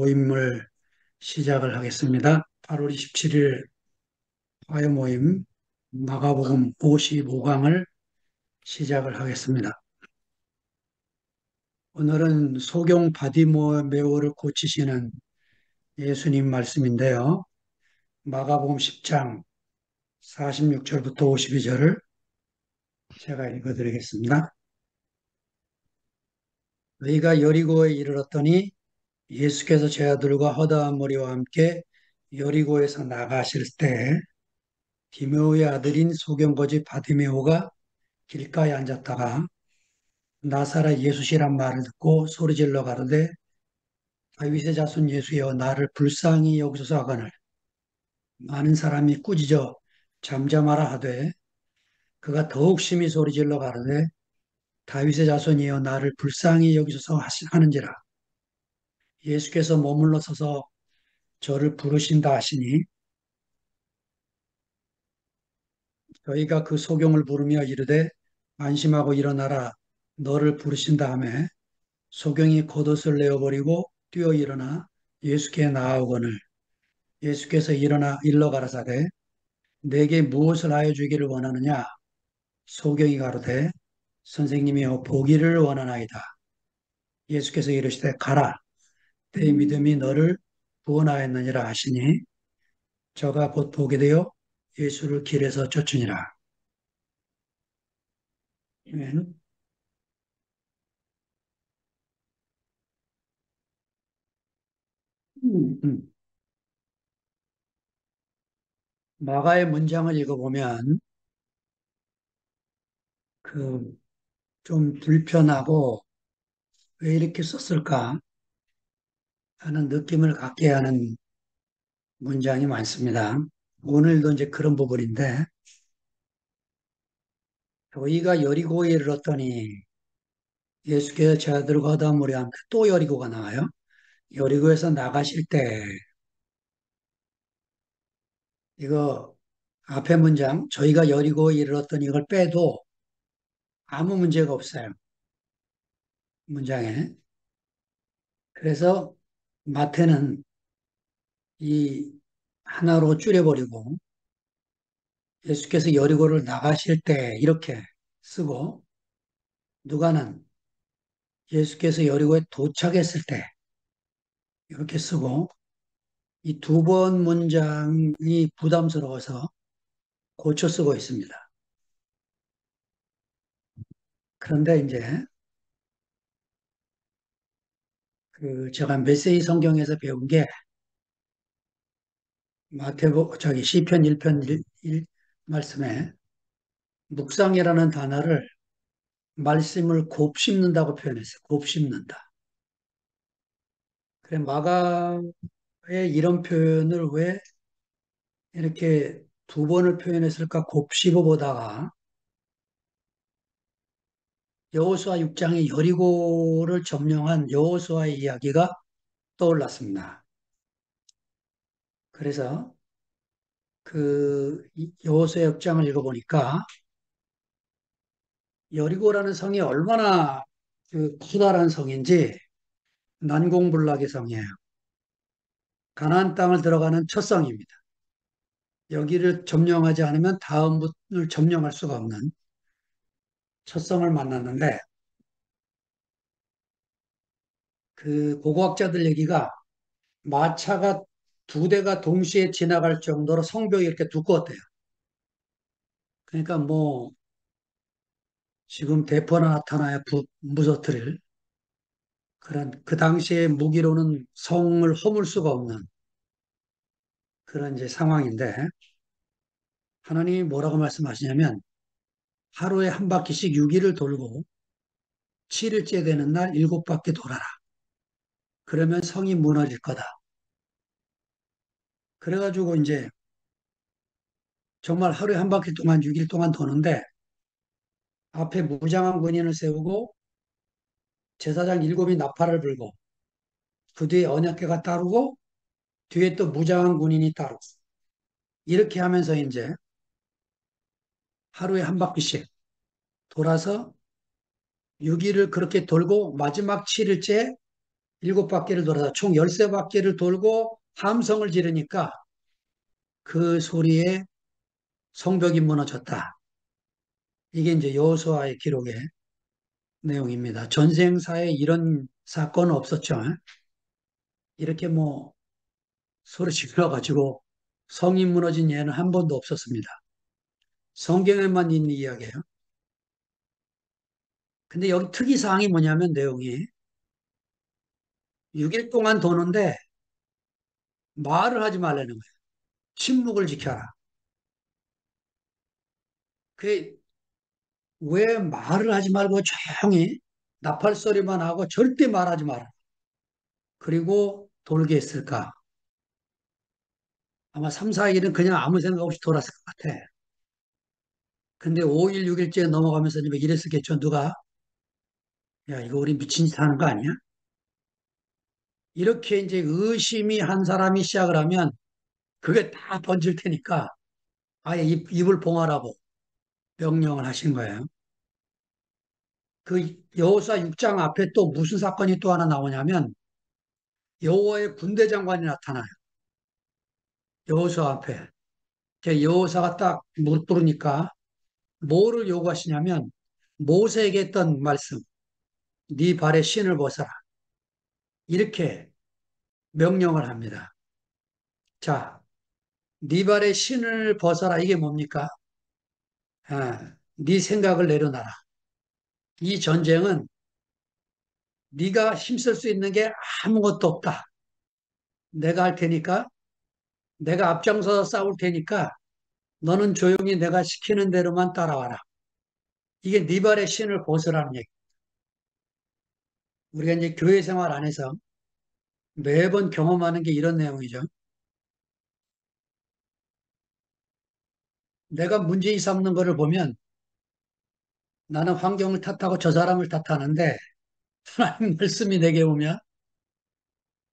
모임을 시작을 하겠습니다. 8월 27일 화요 모임 마가복음 55강을 시작을 하겠습니다. 오늘은 소경 바디메오를 고치시는 예수님 말씀인데요. 마가복음 10장 46절부터 52절을 제가 읽어드리겠습니다. 너희가 여리고에 이르렀더니 예수께서 제 아들과 허다한 머리와 함께 여리고에서 나가실 때 디메오의 아들인 소경거지 바디메오가 길가에 앉았다가 나사렛 예수시란 말을 듣고 소리질러 가로되 다윗의 자손 예수여 나를 불쌍히 여기소서 하거늘 많은 사람이 꾸짖어 잠잠하라 하되 그가 더욱 심히 소리질러 가로되 다윗의 자손이여 나를 불쌍히 여기소서 하는지라. 예수께서 머물러 서서 저를 부르신다 하시니 저희가 그 소경을 부르며 이르되 안심하고 일어나라 너를 부르신다 하매 소경이 겉옷을 내어버리고 뛰어 일어나 예수께 나아오거늘 예수께서 일러 가라사대 내게 무엇을 하여 주기를 원하느냐. 소경이 가로되 선생님이여 보기를 원하나이다. 예수께서 이르시되 가라 내 믿음이 너를 구원하였느니라 하시니 저가 곧 보게 되어 예수를 길에서 쫓으니라. 아멘. 음. 마가의 문장을 읽어보면 그 좀 불편하고 왜 이렇게 썼을까 하는 느낌을 갖게 하는 문장이 많습니다. 오늘도 이제 그런 부분인데 저희가 여리고에 이르렀더니 예수께서 제 아들과 허다물이 함께 또 여리고가 나와요. 여리고에서 나가실 때 이거 앞에 문장 저희가 여리고에 이르렀더니 이걸 빼도 아무 문제가 없어요. 문장에. 그래서 마태는 이 하나로 줄여버리고 예수께서 여리고를 나가실 때 이렇게 쓰고 누가는 예수께서 여리고에 도착했을 때 이렇게 쓰고 이 두 번 문장이 부담스러워서 고쳐 쓰고 있습니다. 그런데 이제 그 제가 메시지 성경에서 배운 게 시편 1편 1 말씀에 묵상이라는 단어를 말씀을 곱씹는다고 표현했어요. 곱씹는다. 그래 마가의 이런 표현을 왜 이렇게 두 번을 표현했을까 곱씹어 보다가 여호수아 6장의 여리고를 점령한 여호수아의 이야기가 떠올랐습니다. 그래서 그 여호수아 6장을 읽어보니까 여리고라는 성이 얼마나 그 커다란 성인지 난공불락의 성이에요. 가나안 땅을 들어가는 첫 성입니다. 여기를 점령하지 않으면 다음을 점령할 수가 없는 첫 성을 만났는데 그 고고학자들 얘기가 마차가 두 대가 동시에 지나갈 정도로 성벽이 이렇게 두꺼웠대요. 그러니까 뭐 지금 대포나 나타나야 부서뜨릴 그런 그 당시의 무기로는 성을 허물 수가 없는 그런 이제 상황인데 하나님이 뭐라고 말씀하시냐면 하루에 한 바퀴씩 6일을 돌고 7일째 되는 날 7바퀴 돌아라. 그러면 성이 무너질 거다. 그래가지고 이제 정말 하루에 한 바퀴 동안 6일 동안 도는데 앞에 무장한 군인을 세우고 제사장 일곱이 나팔을 불고 그 뒤에 언약궤가 따르고 뒤에 또 무장한 군인이 따르고 이렇게 하면서 이제 하루에 한 바퀴씩 돌아서 6일을 그렇게 돌고 마지막 7일째 일곱 바퀴를 돌아서 총 13바퀴를 돌고 함성을 지르니까 그 소리에 성벽이 무너졌다. 이게 이제 여호수아의 기록의 내용입니다. 전생사에 이런 사건은 없었죠. 이렇게 뭐 소리 질러가지고 성이 무너진 예는 한 번도 없었습니다. 성경에만 있는 이야기예요. 근데 여기 특이사항이 뭐냐면 내용이 6일 동안 도는데 말을 하지 말라는 거예요. 침묵을 지켜라. 그 왜 말을 하지 말고 조용히 나팔 소리만 하고 절대 말하지 마라. 그리고 돌게 했을까? 아마 3, 4일은 그냥 아무 생각 없이 돌았을 것 같아. 근데 5일, 6일째 넘어가면서 이랬었겠죠. 누가, 야, 이거 우리 미친 짓 하는 거 아니야? 이렇게 이제 의심이 한 사람이 시작을 하면 그게 다 번질 테니까 아예 입을 봉하라고 명령을 하신 거예요. 그 여호수아 6장 앞에 또 무슨 사건이 또 하나 나오냐면 여호와의 군대 장관이 나타나요. 여호수아 앞에. 여호사가 딱 무릎 꿇으니까 뭐를 요구하시냐면 모세에게 했던 말씀, 네 발에 신을 벗어라. 이렇게 명령을 합니다. 자, 네 발에 신을 벗어라. 이게 뭡니까? 네 생각을 내려놔라. 이 전쟁은 네가 힘쓸 수 있는 게 아무것도 없다. 내가 할 테니까, 내가 앞장서서 싸울 테니까 너는 조용히 내가 시키는 대로만 따라와라. 이게 네 발의 신을 벗으라는 얘기. 우리가 이제 교회 생활 안에서 매번 경험하는 게 이런 내용이죠. 내가 문제 삼는 거를 보면 나는 환경을 탓하고 저 사람을 탓하는데 하나님 말씀이 내게 오면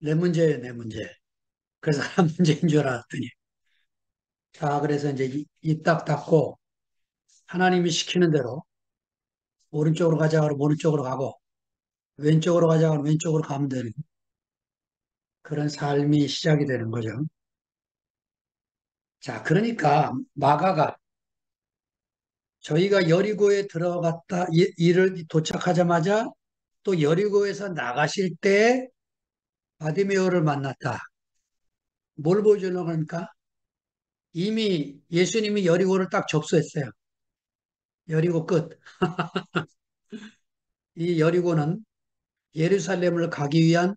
내 문제예요, 내 문제. 그래서 사람 문제인 줄 알았더니. 자, 그래서 이제 입 딱 닫고 하나님이 시키는 대로 오른쪽으로 가자 그러면 오른쪽으로 가고 왼쪽으로 가자 그러면 왼쪽으로 가면 되는 그런 삶이 시작이 되는 거죠. 자, 그러니까 마가가 저희가 여리고에 들어갔다 이를 도착하자마자 또 여리고에서 나가실 때 바디메오를 만났다. 뭘 보여주려고 합니까? 이미 예수님이 여리고를 딱 접수했어요. 여리고 끝. 이 여리고는 예루살렘을 가기 위한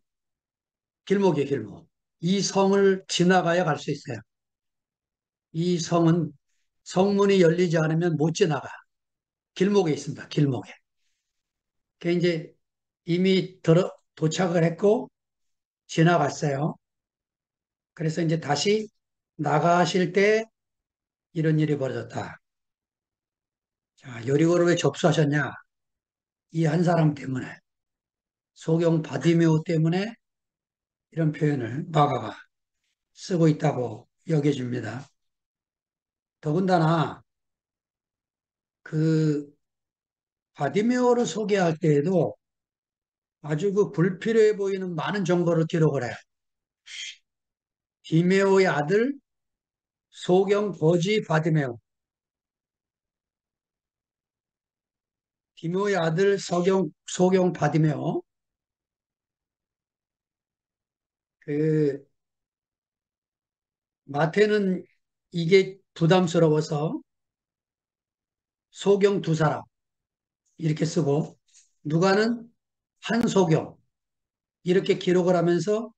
길목이에요, 길목. 이 성을 지나가야 갈 수 있어요. 이 성은 성문이 열리지 않으면 못 지나가. 길목에 있습니다, 길목에. 그 이제 이미 도착을 했고 지나갔어요. 그래서 이제 다시 나가실 때 이런 일이 벌어졌다. 자, 여리고를 왜 접수하셨냐? 이 한 사람 때문에, 소경 바디메오 때문에 이런 표현을 마가가 쓰고 있다고 여겨집니다. 더군다나 그 바디메오를 소개할 때에도 아주 그 불필요해 보이는 많은 정보를 기록을 해요. 디메오의 아들 소경 거지 바디메오, 디메오의 아들 소경 바디메오, 그 마태는 이게 부담스러워서 소경 두 사람 이렇게 쓰고 누가는 한 소경 이렇게 기록을 하면서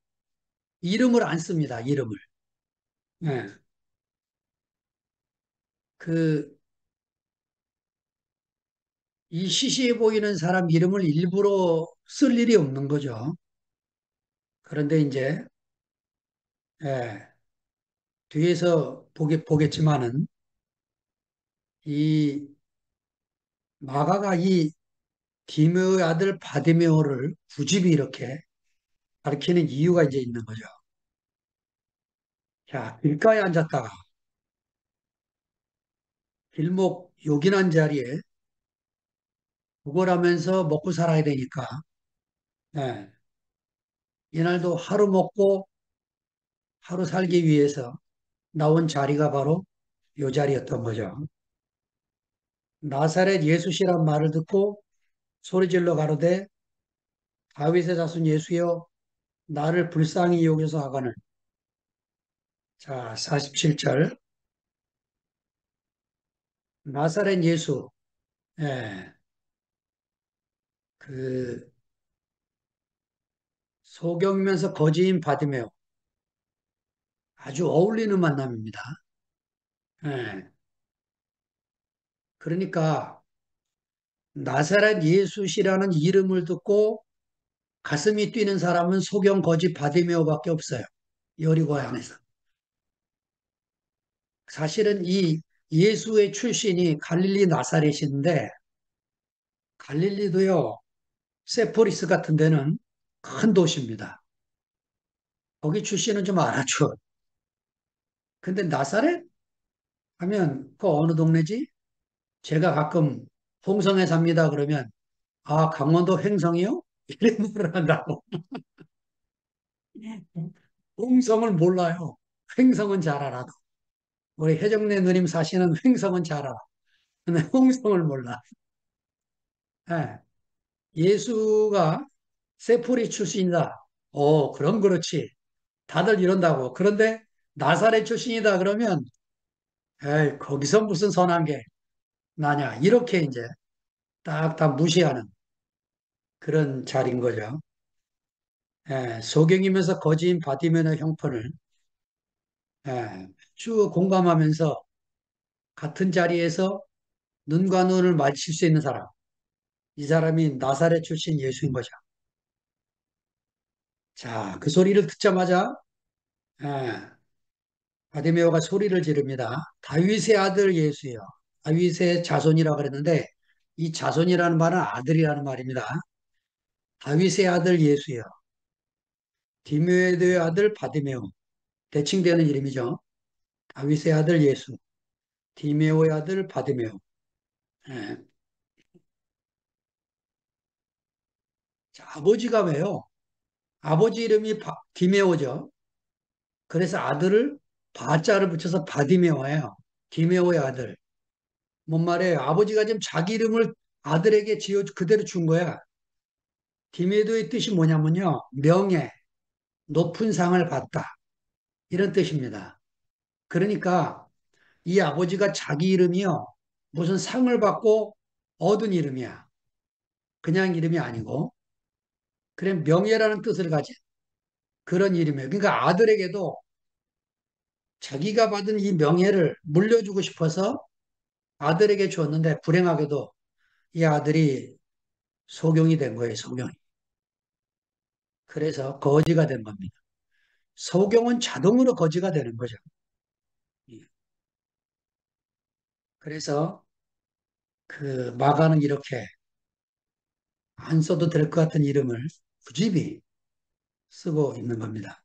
이름을 안 씁니다. 이름을. 예. 그, 이 시시해 보이는 사람 이름을 일부러 쓸 일이 없는 거죠. 그런데 이제, 예, 뒤에서 보겠지만은, 이 마가가 이 디메오의 아들 바디메오를 굳이 이렇게 가리키는 이유가 이제 있는 거죠. 자, 길가에 앉았다가 길목 요긴한 자리에 구걸하면서 먹고 살아야 되니까, 예, 이날도 하루 먹고 하루 살기 위해서 나온 자리가 바로 요 자리였던 거죠. 나사렛 예수시란 말을 듣고 소리질러 가로되 다윗의 자손 예수여 나를 불쌍히 여기서 하거늘. 자, 47절. 나사렛 예수. 예, 그 소경이면서 거지인 바디메오. 아주 어울리는 만남입니다. 예, 그러니까 나사렛 예수시라는 이름을 듣고 가슴이 뛰는 사람은 소경 거지 바디메오밖에 없어요. 여리고 안에서. 사실은 이 예수의 출신이 갈릴리 나사렛인데 갈릴리도요. 세포리스 같은 데는 큰 도시입니다. 거기 출신은 좀 알아줘. 근데 나사렛 하면 그 어느 동네지? 제가 가끔 홍성에 삽니다 그러면 아 강원도 횡성이요? 이런 말을 한다고. 홍성을 몰라요. 횡성은 잘 알아도. 우리 해정래 누님 사시는 횡성은 잘 알아. 근데 홍성을 몰라. 예. 예수가 세포리 출신이다. 그럼 그렇지. 다들 이런다고. 그런데 나사렛 출신이다 그러면 에이, 거기서 무슨 선한 게 나냐. 이렇게 이제 딱 다 무시하는 그런 자리인 거죠. 예, 소경이면서 거지인 바디면의 형편을 쭉 공감하면서 같은 자리에서 눈과 눈을 마주칠 수 있는 사람. 이 사람이 나사렛 출신 예수인 거죠. 자, 그 소리를 듣자마자 예, 바디메오가 소리를 지릅니다. 다윗의 아들 예수여. 다윗의 자손이라고 그랬는데 이 자손이라는 말은 아들이라는 말입니다. 다윗의 아들 예수여. 디메오의 아들 바디메오. 대칭되는 이름이죠. 다윗의 아들 예수. 디메오의 아들 바디메오. 예. 자, 아버지가 왜요? 아버지 이름이 디메오죠. 그래서 아들을 바자를 붙여서 바디메오예요. 디메오의 아들. 뭔 말이에요? 아버지가 지금 자기 이름을 아들에게 지어 그대로 준 거야. 디메오의 뜻이 뭐냐면요. 명예, 높은 상을 받다. 이런 뜻입니다. 그러니까 이 아버지가 자기 이름이요. 무슨 상을 받고 얻은 이름이야. 그냥 이름이 아니고. 그래 명예라는 뜻을 가진 그런 이름이에요. 그러니까 아들에게도 자기가 받은 이 명예를 물려주고 싶어서 아들에게 줬는데 불행하게도 이 아들이 소경이 된 거예요, 소경이. 그래서 거지가 된 겁니다. 소경은 자동으로 거지가 되는 거죠. 예. 그래서 그 마가는 이렇게 안 써도 될 것 같은 이름을 굳이 쓰고 있는 겁니다.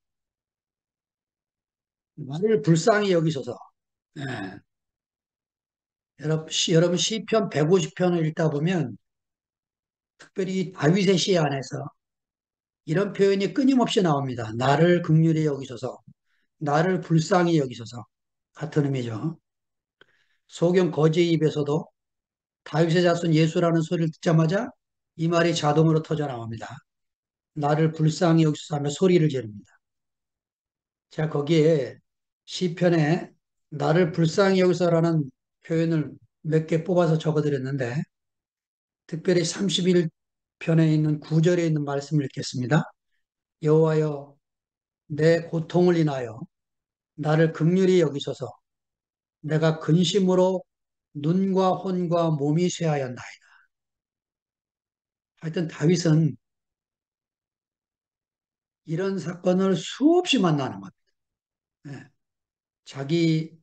나를 불쌍히 여기소서. 예. 여러분 시편 150편을 읽다 보면 특별히 다윗의 시 안에서 이런 표현이 끊임없이 나옵니다. 나를 긍휼히 여기소서, 나를 불쌍히 여기소서 같은 의미죠. 소경 거지의 입에서도 다윗의 자손 예수라는 소리를 듣자마자 이 말이 자동으로 터져 나옵니다. 나를 불쌍히 여기소서 하며 소리를 지릅니다. 자, 거기에 시편에 나를 불쌍히 여기소서라는 표현을 몇 개 뽑아서 적어드렸는데 특별히 31편에 있는 9절에 있는 말씀을 읽겠습니다. 여호와여 내 고통을 인하여 나를 긍휼히 여기소서 내가 근심으로 눈과 혼과 몸이 쇠하였나이다. 하여튼 다윗은 이런 사건을 수없이 만나는 겁니다. 예. 자기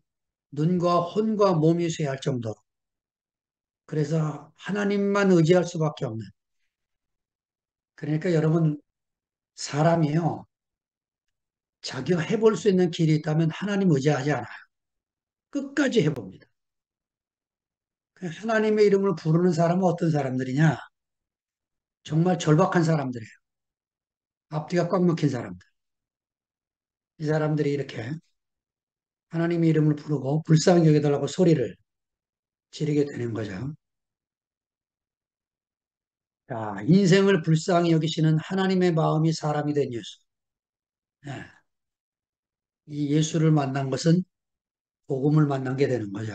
눈과 혼과 몸이 쇠할 정도로. 그래서 하나님만 의지할 수밖에 없는. 그러니까 여러분, 사람이요. 자기가 해볼 수 있는 길이 있다면 하나님 의지하지 않아요. 끝까지 해봅니다. 그 하나님의 이름을 부르는 사람은 어떤 사람들이냐? 정말 절박한 사람들이에요. 앞뒤가 꽉 막힌 사람들. 이 사람들이 이렇게 하나님의 이름을 부르고 불쌍히 여겨달라고 소리를 지르게 되는 거죠. 자, 인생을 불쌍히 여기시는 하나님의 마음이 사람이 된 예수. 예, 이 예수를 만난 것은 복음을 만난 게 되는 거죠.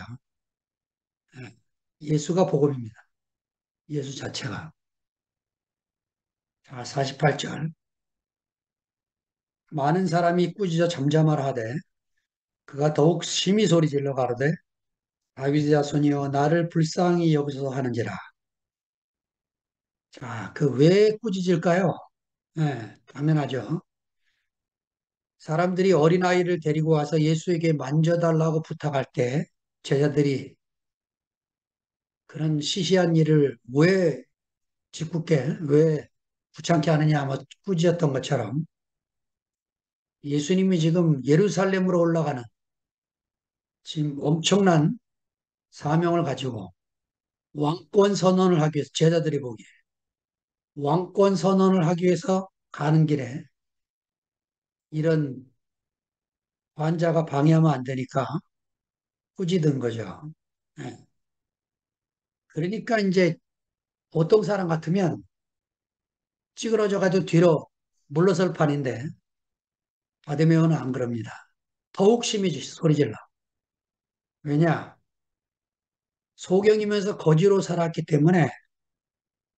예, 예수가 복음입니다. 예수 자체가. 자, 48절. 많은 사람이 꾸짖어 잠잠하라 하되 그가 더욱 심히 소리질러 가로되 다윗의 자손이여 나를 불쌍히 여기소서 하는지라. 자, 그 왜 꾸짖을까요? 예, 당연하죠. 사람들이 어린아이를 데리고 와서 예수에게 만져달라고 부탁할 때 제자들이 그런 시시한 일을 왜 짓궂게, 왜 귀찮게 하느냐, 뭐 꾸짖었던 것처럼 예수님이 지금 예루살렘으로 올라가는 지금 엄청난 사명을 가지고 왕권 선언을 하기 위해서 제자들이 보기에 왕권 선언을 하기 위해서 가는 길에 이런 환자가 방해하면 안 되니까 꾸짖은 거죠. 예. 그러니까 이제 보통 사람 같으면 찌그러져 가지고 뒤로 물러설 판인데 바디메오는 안 그럽니다. 더욱 심히 소리질러. 왜냐? 소경이면서 거지로 살았기 때문에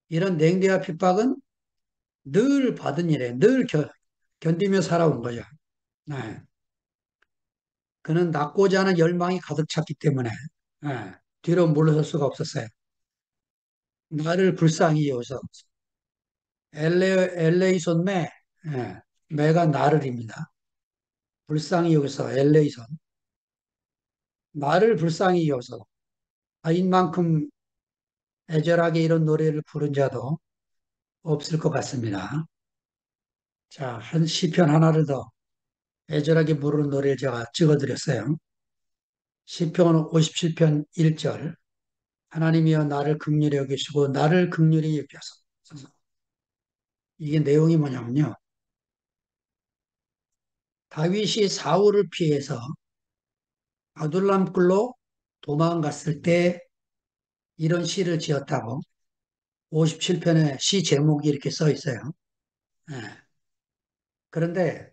이런 냉대와 핍박은 늘 받은 일에 늘 견디며 살아온 거죠. 네. 그는 낳고자 하는 열망이 가득 찼기 때문에 네. 뒤로 물러설 수가 없었어요. 나를 불쌍히 여기서 엘레이손 매, 예, 매가 나를입니다. 불쌍히 여기서 엘레이손 나를 불쌍히 여기서 아인만큼 애절하게 이런 노래를 부른 자도 없을 것 같습니다. 자, 한 시편 하나를 더 애절하게 부르는 노래를 제가 찍어드렸어요. 시편 57편 1절 하나님이여 나를 긍휼히 여기시고 나를 긍휼히 여기소서. 이게 내용이 뭐냐면요. 다윗이 사울을 피해서 아둘람 굴로 도망갔을 때 이런 시를 지었다고 57편의 시 제목이 이렇게 써 있어요. 예. 그런데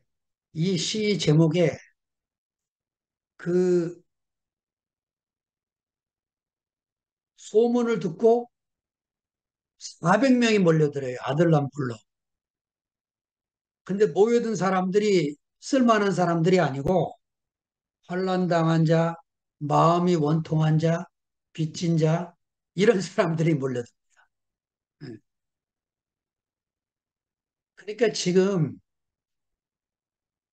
이 시 제목에 그 소문을 듣고 400명이 몰려들어요. 아들람 굴로. 근데 모여든 사람들이 쓸만한 사람들이 아니고 환난당한 자, 마음이 원통한 자, 빚진 자 이런 사람들이 몰려듭니다. 예. 그러니까 지금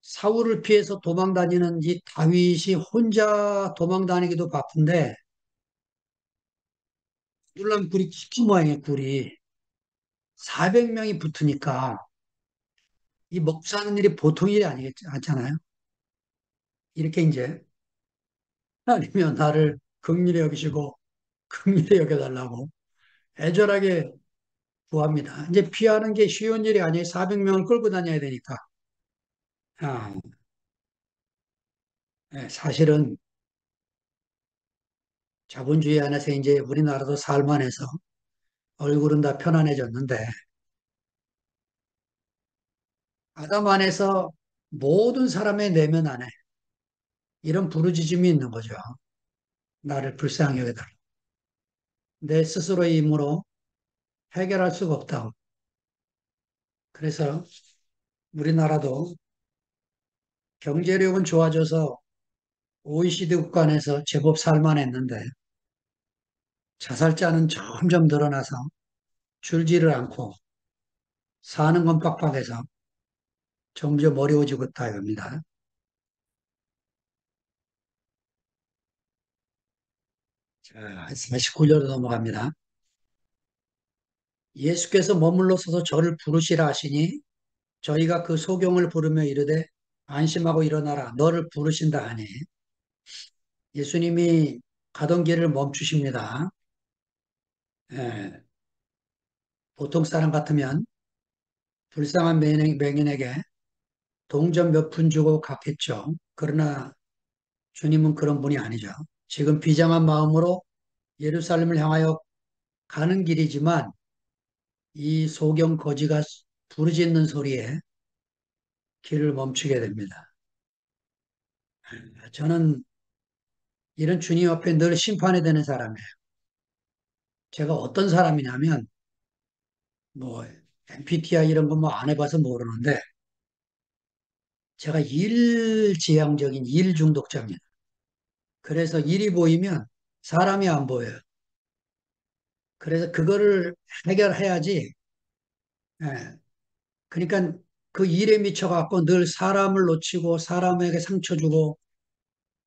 사울을 피해서 도망 다니는 이 다윗이 혼자 도망 다니기도 바쁜데 놀란 굴이 깊은 모양의 굴이 400명이 붙으니까 이 먹사는 일이 보통 일이 않잖아요. 이렇게 이제 하나님이여 나를 긍휼히 여기시고 긍휼히 여겨달라고 애절하게 구합니다. 이제 피하는 게 쉬운 일이 아니에요. 400명을 끌고 다녀야 되니까. 아, 예, 사실은 자본주의 안에서 이제 우리나라도 살만해서 얼굴은 다 편안해졌는데 아담 안에서 모든 사람의 내면 안에 이런 부르짖음이 있는 거죠. 나를 불쌍히 여겨달라. 내 스스로의 힘으로 해결할 수가 없다고. 그래서 우리나라도 경제력은 좋아져서 OECD 국가 안에서 제법 살만했는데 자살자는 점점 늘어나서 줄지를 않고 사는 건 빡빡해서 점점 어려워지고 있다 이겁니다. 자, 49절로 넘어갑니다. 예수께서 머물러 서서 저를 부르시라 하시니 저희가 그 소경을 부르며 이르되 안심하고 일어나라 너를 부르신다 하니 예수님이 가던 길을 멈추십니다. 예, 보통 사람 같으면 불쌍한 맹인에게 동전 몇 푼 주고 갔겠죠. 그러나 주님은 그런 분이 아니죠. 지금 비장한 마음으로 예루살렘을 향하여 가는 길이지만 이 소경 거지가 부르짖는 소리에 길을 멈추게 됩니다. 저는 이런 주님 앞에 늘 심판이 되는 사람이에요. 제가 어떤 사람이냐면 뭐 MBTI 이런 거 뭐 안 해봐서 모르는데 제가 일지향적인 일 중독자입니다. 그래서 일이 보이면 사람이 안 보여요. 그래서 그거를 해결해야지. 예. 그러니까 그 일에 미쳐갖고 늘 사람을 놓치고 사람에게 상처 주고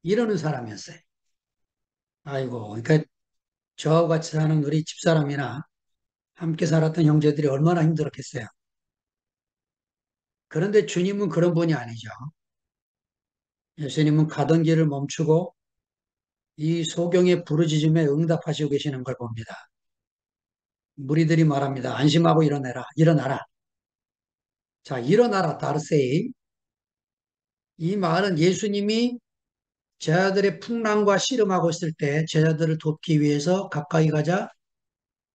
이러는 사람이었어요. 아이고, 그러니까 저하고 같이 사는 우리 집사람이나 함께 살았던 형제들이 얼마나 힘들었겠어요. 그런데 주님은 그런 분이 아니죠. 예수님은 가던 길을 멈추고 이 소경의 부르짖음에 응답하시고 계시는 걸 봅니다. 무리들이 말합니다. 안심하고 일어나라, 일어나라. 자, 일어나라, 다르세이. 이 말은 예수님이 제자들의 풍랑과 씨름하고 있을 때 제자들을 돕기 위해서 가까이 가자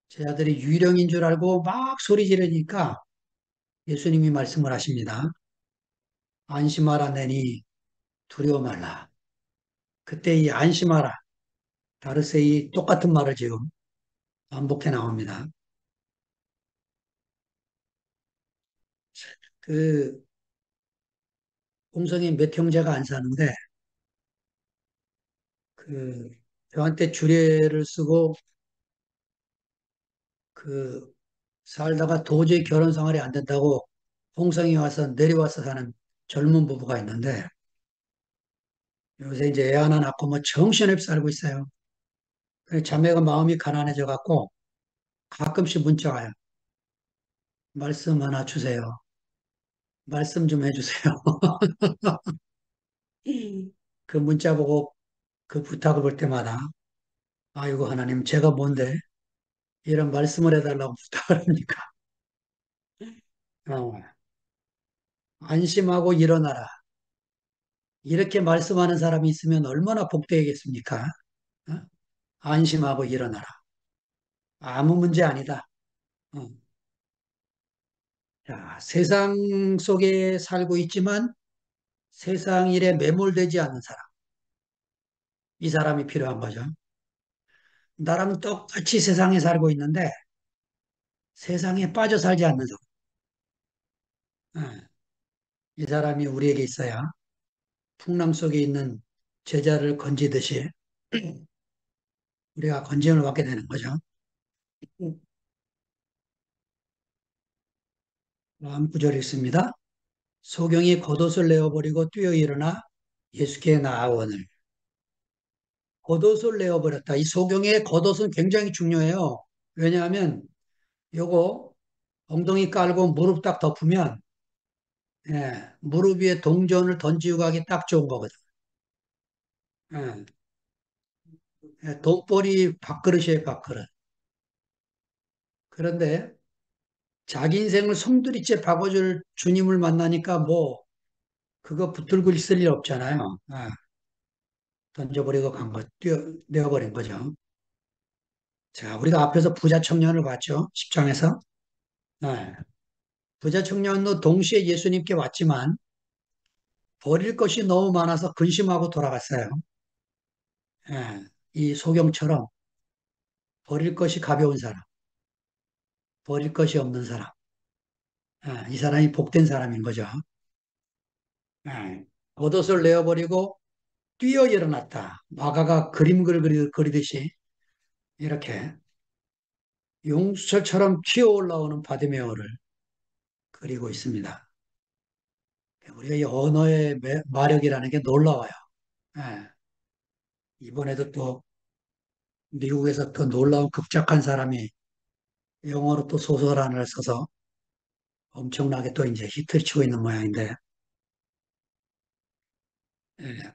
제자들이 유령인 줄 알고 막 소리 지르니까 예수님이 말씀을 하십니다. 안심하라 내니 두려워 말라. 그때 이 안심하라, 다르세이 똑같은 말을 지금 반복해 나옵니다. 그 공성에 몇 형제가 안 사는데 그 저한테 주례를 쓰고 그 살다가 도저히 결혼 생활이 안 된다고 홍성에 와서 내려와서 사는 젊은 부부가 있는데 요새 이제 애 하나 낳고 뭐 정신없이 살고 있어요. 그래서 자매가 마음이 가난해져 갖고 가끔씩 문자 와요. 말씀 하나 주세요. 말씀 좀 해주세요. 그 문자 보고 그 부탁을 볼 때마다 아이고 하나님 제가 뭔데 이런 말씀을 해달라고 부탁을 합니까? 어, 안심하고 일어나라. 이렇게 말씀하는 사람이 있으면 얼마나 복되겠습니까? 어? 안심하고 일어나라. 아무 문제 아니다. 어. 자, 세상 속에 살고 있지만 세상 일에 매몰되지 않는 사람. 이 사람이 필요한 거죠. 나랑 똑같이 세상에 살고 있는데 세상에 빠져 살지 않는 사람. 이 사람이 우리에게 있어야 풍랑 속에 있는 제자를 건지듯이 우리가 건짐을 받게 되는 거죠. 다음 구절이 있습니다. 소경이 겉옷을 내어버리고 뛰어 일어나 예수께 나아오늘. 겉옷을 내어버렸다. 이 소경의 겉옷은 굉장히 중요해요. 왜냐하면 요거 엉덩이 깔고 무릎 딱 덮으면 무릎 위에 동전을 던지고 가기 딱 좋은 거거든. 예, 돈벌이 밥그릇이에요, 밥그릇. 그런데 자기 인생을 송두리째 바꿔줄 주님을 만나니까 뭐 그거 붙들고 있을 일 없잖아요. 던져버리고 간 거, 내어버린 거죠. 자, 우리가 앞에서 부자 청년을 봤죠. 10장에서. 부자 청년도 동시에 예수님께 왔지만 버릴 것이 너무 많아서 근심하고 돌아갔어요. 이 소경처럼 버릴 것이 가벼운 사람, 버릴 것이 없는 사람. 이 사람이 복된 사람인 거죠. 겉옷을 내어버리고 뛰어 일어났다. 마가가 그리듯이 이렇게 용수철처럼 튀어 올라오는 바디메오를 그리고 있습니다. 우리가 이 언어의 마력이라는 게 놀라워요. 예. 이번에도 또 미국에서 또 놀라운 극작한 사람이 영어로 또 소설 하나를 써서 엄청나게 또 이제 히트를 치고 있는 모양인데,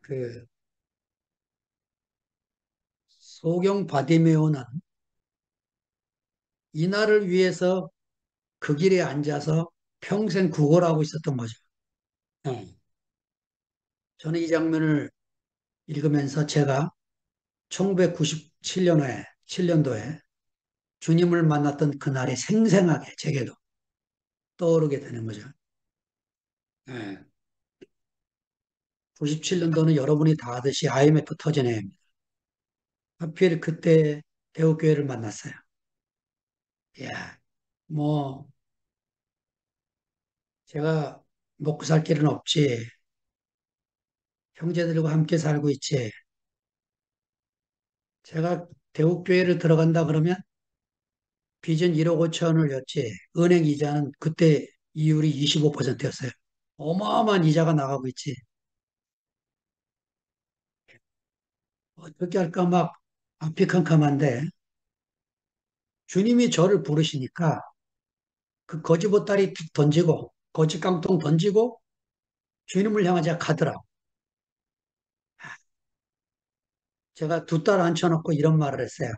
그 소경 바디메오는 이날을 위해서 그 길에 앉아서 평생 구걸하고 있었던 거죠. 예. 저는 이 장면을 읽으면서 제가 1997년에, 7년도에 주님을 만났던 그날이 생생하게 제게도 떠오르게 되는 거죠. 예. 97년도는 여러분이 다 아듯이 IMF 터진 해입니다. 하필 그때 대우교회를 만났어요. 야, 뭐, 제가 먹고 살 길은 없지. 형제들과 함께 살고 있지. 제가 대우교회를 들어간다 그러면 빚은 1억 5천원이었지. 은행 이자는 그때 이율이 25%였어요. 어마어마한 이자가 나가고 있지. 어떻게 할까 막 앞이 캄캄한데 주님이 저를 부르시니까 그 거지보따리 툭 던지고 거지 깡통 던지고 주님을 향해 제가 가더라고. 제가 두 딸 앉혀놓고 이런 말을 했어요.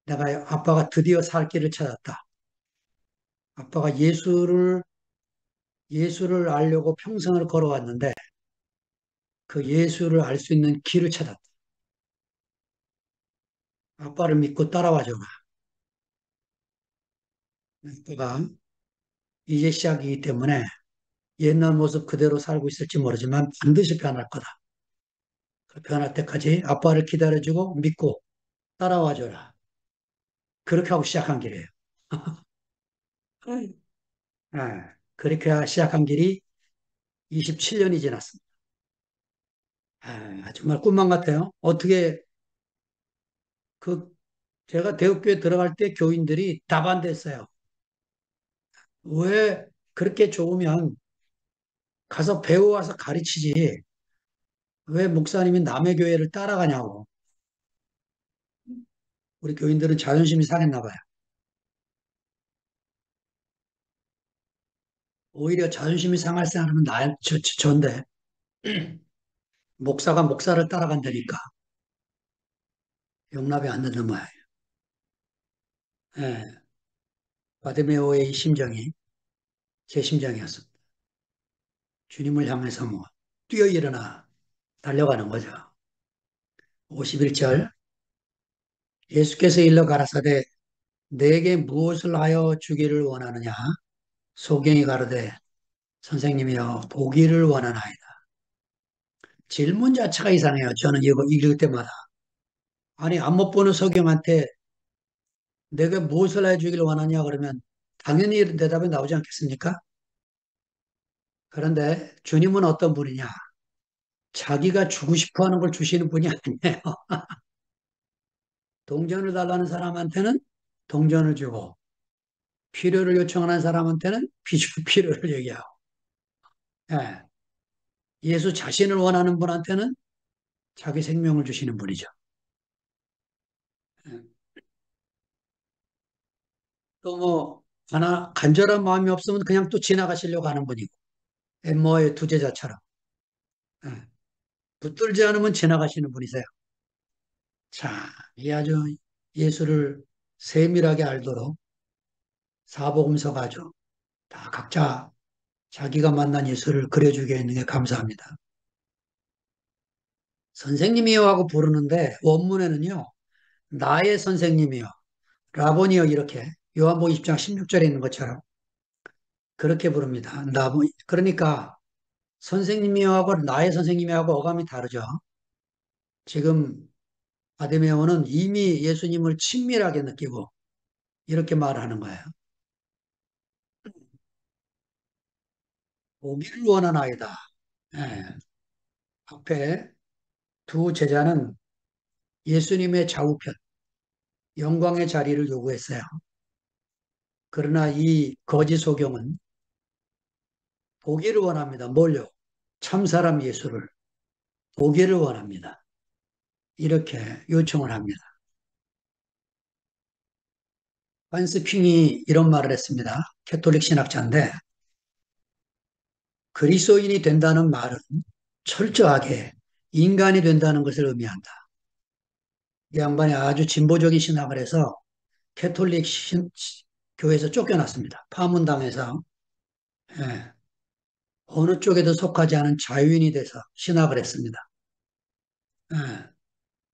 내가 아빠가 드디어 살 길을 찾았다. 아빠가 예수를 알려고 평생을 걸어왔는데 그 예수를 알 수 있는 길을 찾았다. 아빠를 믿고 따라와 줘라. 아빠가 이제 시작이기 때문에 옛날 모습 그대로 살고 있을지 모르지만 반드시 변할 거다. 그 변할 때까지 아빠를 기다려주고 믿고 따라와 줘라. 그렇게 하고 시작한 길이에요. 예, 그렇게 시작한 길이 27년이 지났습니다. 정말 꿈만 같아요. 어떻게 그 제가 대학교에 들어갈 때 교인들이 다 반대했어요. 왜 그렇게 좋으면 가서 배워와서 가르치지. 왜 목사님이 남의 교회를 따라가냐고. 우리 교인들은 자존심이 상했나 봐요. 오히려 자존심이 상할 사람은 전데 목사가 목사를 따라간다니까 용납이 안 된단 말이에요. 예, 바디메오의 이 심정이 제 심정이었습니다. 주님을 향해서 뭐 뛰어 일어나 달려가는 거죠. 51절 예수께서 일러 가라사대 내게 무엇을 하여 주기를 원하느냐 소경이 가로되 선생님이여 보기를 원하나이다. 질문 자체가 이상해요. 저는 이거 읽을 때마다 아니 안 못 보는 소경한테 내가 무엇을 해주기를 원하냐 그러면 당연히 이런 대답이 나오지 않겠습니까? 그런데 주님은 어떤 분이냐? 자기가 주고 싶어 하는 걸 주시는 분이 아니에요. 동전을 달라는 사람한테는 동전을 주고 필요를 요청하는 사람한테는 필요를 얘기하고 예. 예수 자신을 원하는 분한테는 자기 생명을 주시는 분이죠. 예. 또 뭐 하나 간절한 마음이 없으면 그냥 또 지나가시려고 하는 분이고 엠마오의 두 제자처럼 예. 붙들지 않으면 지나가시는 분이세요. 자, 이 아주 예수를 세밀하게 알도록 사복음서 가지고 다 각자 자기가 만난 예수를 그려주게 있는 게 감사합니다. 선생님이요 하고 부르는데 원문에는요. 나의 선생님이요. 라보니요 이렇게 요한복음 20장 16절에 있는 것처럼 그렇게 부릅니다. 그러니까 선생님이요 하고 나의 선생님이 하고 어감이 다르죠. 지금 아데메오는 이미 예수님을 친밀하게 느끼고 이렇게 말하는 거예요. 보기를 원한 아이다. 예. 앞에 두 제자는 예수님의 좌우편, 영광의 자리를 요구했어요. 그러나 이 거짓 소경은 보기를 원합니다. 뭘요? 참사람 예수를 보기를 원합니다. 이렇게 요청을 합니다. 한스 킹이 이런 말을 했습니다. 캐톨릭 신학자인데 그리스도인이 된다는 말은 철저하게 인간이 된다는 것을 의미한다. 이 양반이 아주 진보적인 신학을 해서 캐톨릭 교회에서 쫓겨났습니다. 파문당해서 예, 어느 쪽에도 속하지 않은 자유인이 돼서 신학을 했습니다. 예,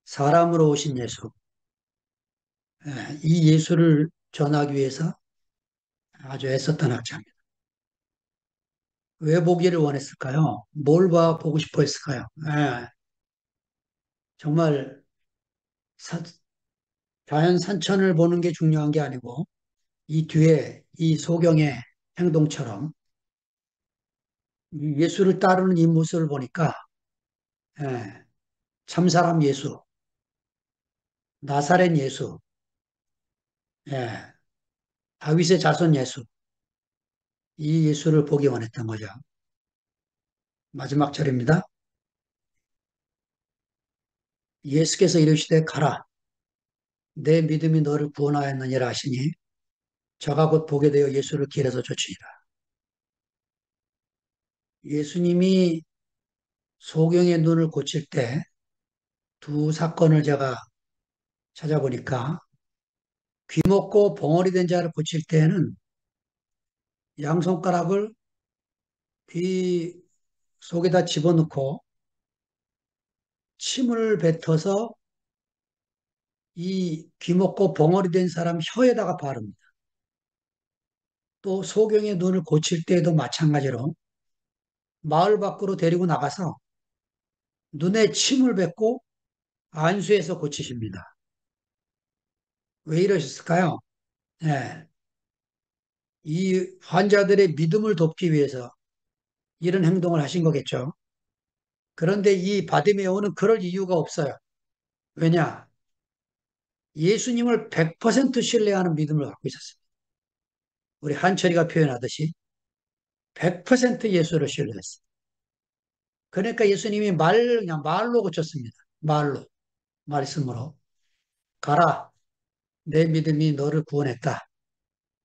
사람으로 오신 예수, 이 예수를 전하기 위해서 아주 애썼던 학자입니다. 왜 보기를 원했을까요? 뭘 보고 싶어 했을까요? 정말 사- 자연 산천을 보는 게 중요한 게 아니고 이 뒤에 이 소경의 행동처럼 이 예수를 따르는 이 모습을 보니까 예, 참사람 예수, 나사렛 예수, 예, 다윗의 자손 예수, 이 예수를 보기 원했던 거죠. 마지막 절입니다. 예수께서 이르시되 가라. 내 믿음이 너를 구원하였느니라 하시니 저가 곧 보게 되어 예수를 길에서 쫓으니라. 예수님이 소경의 눈을 고칠 때 두 사건을 제가 찾아보니까 귀 먹고 봉어리 된 자를 고칠 때에는 양손가락을 귀 속에다 집어넣고 침을 뱉어서 이 귀 먹고 봉어리 된 사람 혀에다가 바릅니다. 또 소경의 눈을 고칠 때에도 마찬가지로 마을 밖으로 데리고 나가서 눈에 침을 뱉고 안수해서 고치십니다. 왜 이러셨을까요? 예, 이 환자들의 믿음을 돕기 위해서 이런 행동을 하신 거겠죠. 그런데 이 바디메오는 그럴 이유가 없어요. 왜냐? 예수님을 100% 신뢰하는 믿음을 갖고 있었어요. 우리 한철이가 표현하듯이 100% 예수를 신뢰했어요. 그러니까 예수님이 그냥 말로 고쳤습니다. 말로, 말씀으로. 가라. 내 믿음이 너를 구원했다.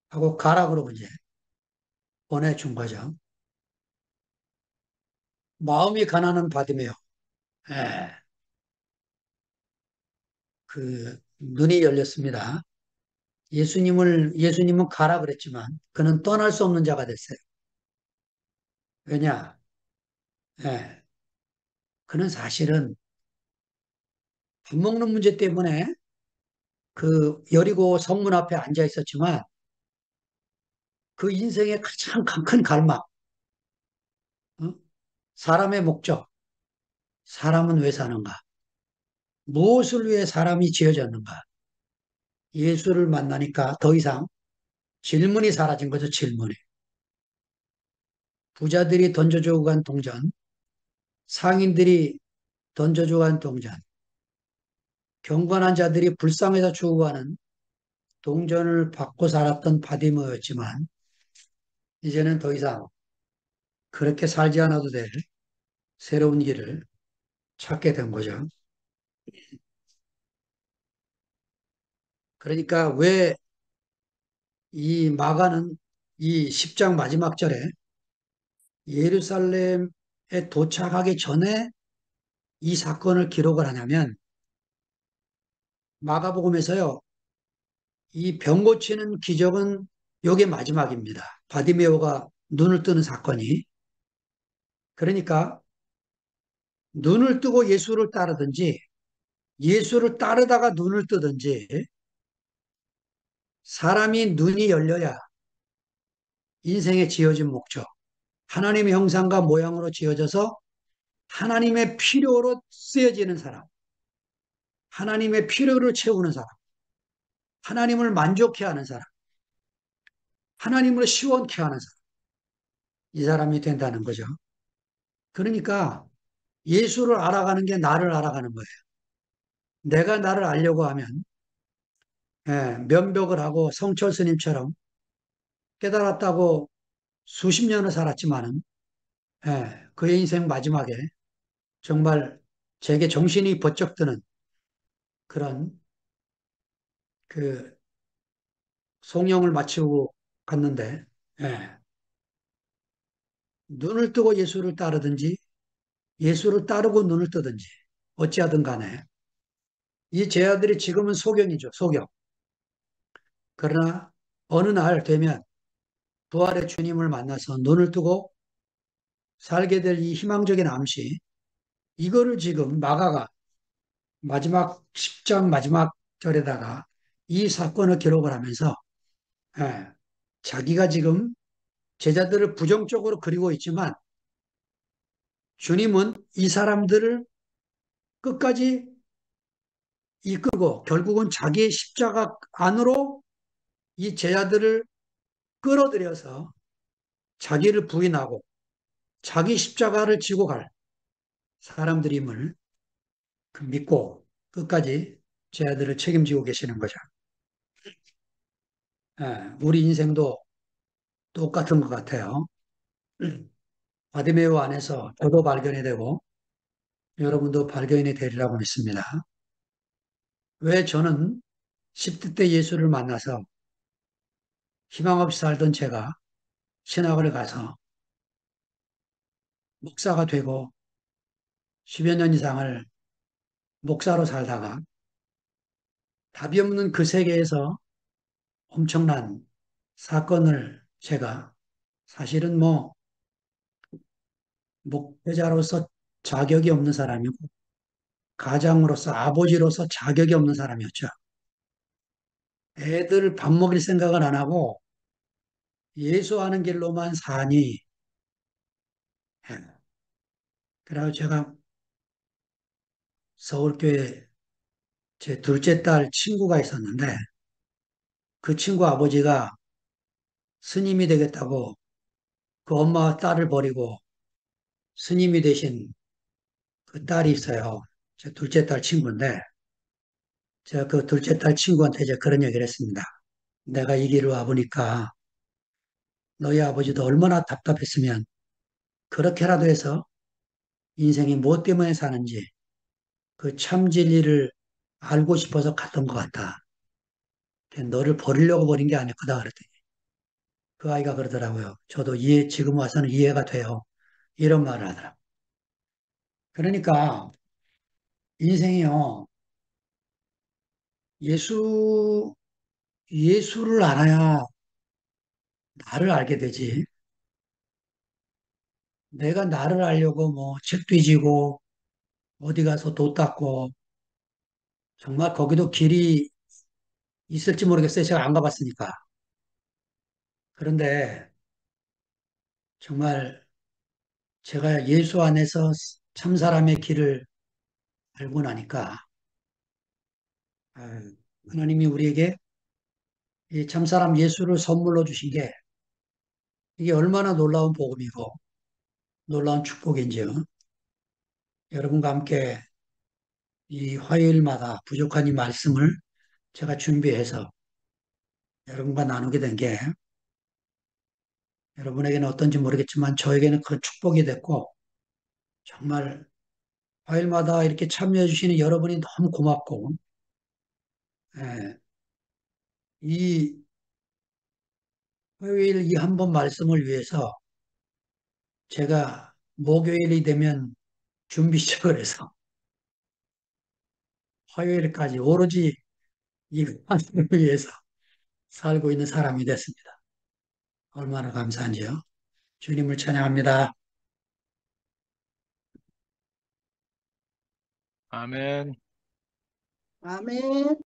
하고 가라 그러고 이제 보내준 거죠. 마음이 가난한 바디메오. 예, 그 눈이 열렸습니다. 예수님은 가라 그랬지만 그는 떠날 수 없는 자가 됐어요. 왜냐? 예, 그는 사실은 밥 먹는 문제 때문에 그 여리고 성문 앞에 앉아 있었지만 그 인생의 가장 큰 갈망, 어? 사람의 목적, 사람은 왜 사는가? 무엇을 위해 사람이 지어졌는가? 예수를 만나니까 더 이상 질문이 사라진 거죠, 질문이. 부자들이 던져주고 간 동전, 상인들이 던져주고 간 동전, 경건한 자들이 불쌍해서 주고 가는 동전을 받고 살았던 바디머였지만 이제는 더 이상 그렇게 살지 않아도 될 새로운 길을 찾게 된 거죠. 그러니까 왜 이 마가는 이 10장 마지막 절에 예루살렘에 도착하기 전에 이 사건을 기록을 하냐면 마가복음에서요. 이 병 고치는 기적은 요게 마지막입니다. 바디메오가 눈을 뜨는 사건이. 그러니까 눈을 뜨고 예수를 따르든지 예수를 따르다가 눈을 뜨든지 사람이 눈이 열려야 인생에 지어진 목적, 하나님의 형상과 모양으로 지어져서 하나님의 필요로 쓰여지는 사람, 하나님의 필요를 채우는 사람, 하나님을 만족해 하는 사람, 하나님을 시원케 하는 사람, 이 사람이 된다는 거죠. 그러니까 예수를 알아가는 게 나를 알아가는 거예요. 내가 나를 알려고 하면 면벽을 하고 성철 스님처럼 깨달았다고 수십 년을 살았지만은 그의 인생 마지막에 정말 제게 정신이 번쩍 드는 그런 그 송영을 마치고 갔는데 예, 눈을 뜨고 예수를 따르든지 예수를 따르고 눈을 뜨든지 어찌하든 간에 이 제 아들이 지금은 소경이죠. 소경. 그러나 어느 날 되면 부활의 주님을 만나서 눈을 뜨고 살게 될 이 희망적인 암시, 이거를 지금 마가가 마지막 10장 마지막 절에다가 이 사건을 기록을 하면서 예, 자기가 지금 제자들을 부정적으로 그리고 있지만 주님은 이 사람들을 끝까지 이끌고 결국은 자기의 십자가 안으로 이 제자들을 끌어들여서 자기를 부인하고 자기 십자가를 지고 갈 사람들임을 믿고 끝까지 제자들을 책임지고 계시는 거죠. 예, 우리 인생도 똑같은 것 같아요. 바디메오 안에서 저도 발견이 되고 여러분도 발견이 되리라고 믿습니다. 왜 저는 10대 때 예수를 만나서 희망 없이 살던 제가 신학을 가서 목사가 되고 10여 년 이상을 목사로 살다가 답이 없는 그 세계에서 엄청난 사건을 제가 사실은 뭐 목회자로서 자격이 없는 사람이고 가장으로서 아버지로서 자격이 없는 사람이었죠. 애들 밥 먹일 생각을 안 하고 예수하는 길로만 사니 그래서 제가 서울교회 제 둘째 딸 친구가 있었는데 그 친구 아버지가 스님이 되겠다고 그 엄마와 딸을 버리고 스님이 되신 그 딸이 있어요. 제 둘째 딸 친구인데 제가 그 둘째 딸 친구한테 이제 그런 얘기를 했습니다. 내가 이 길을 와보니까 너희 아버지도 얼마나 답답했으면 그렇게라도 해서 인생이 무엇 때문에 사는지 그 참 진리를 알고 싶어서 갔던 것 같다. 너를 버리려고 버린 게 아니었다 그랬더니 그 아이가 그러더라고요. 저도 지금 와서는 이해가 돼요. 이런 말을 하더라고요. 그러니까 인생이요. 예수, 예수를 알아야 나를 알게 되지. 내가 나를 알려고 뭐 책도 지고 어디 가서 도 닦고 정말 거기도 길이 있을지 모르겠어요. 제가 안 가봤으니까. 그런데 정말 제가 예수 안에서 참 사람의 길을 알고 나니까 아, 하나님이 우리에게 이 참 사람 예수를 선물로 주신 게 이게 얼마나 놀라운 복음이고 놀라운 축복인지요. 여러분과 함께 이 화요일마다 부족한 이 말씀을 제가 준비해서 여러분과 나누게 된 게 여러분에게는 어떤지 모르겠지만 저에게는 큰 축복이 됐고 정말 화요일마다 이렇게 참여해 주시는 여러분이 너무 고맙고 예, 이 화요일 이 한 번 말씀을 위해서 제가 목요일이 되면 준비 시작을 해서 화요일까지 오로지 이 말씀을 위해서 살고 있는 사람이 됐습니다. 얼마나 감사한지요. 주님을 찬양합니다. 아멘. 아멘.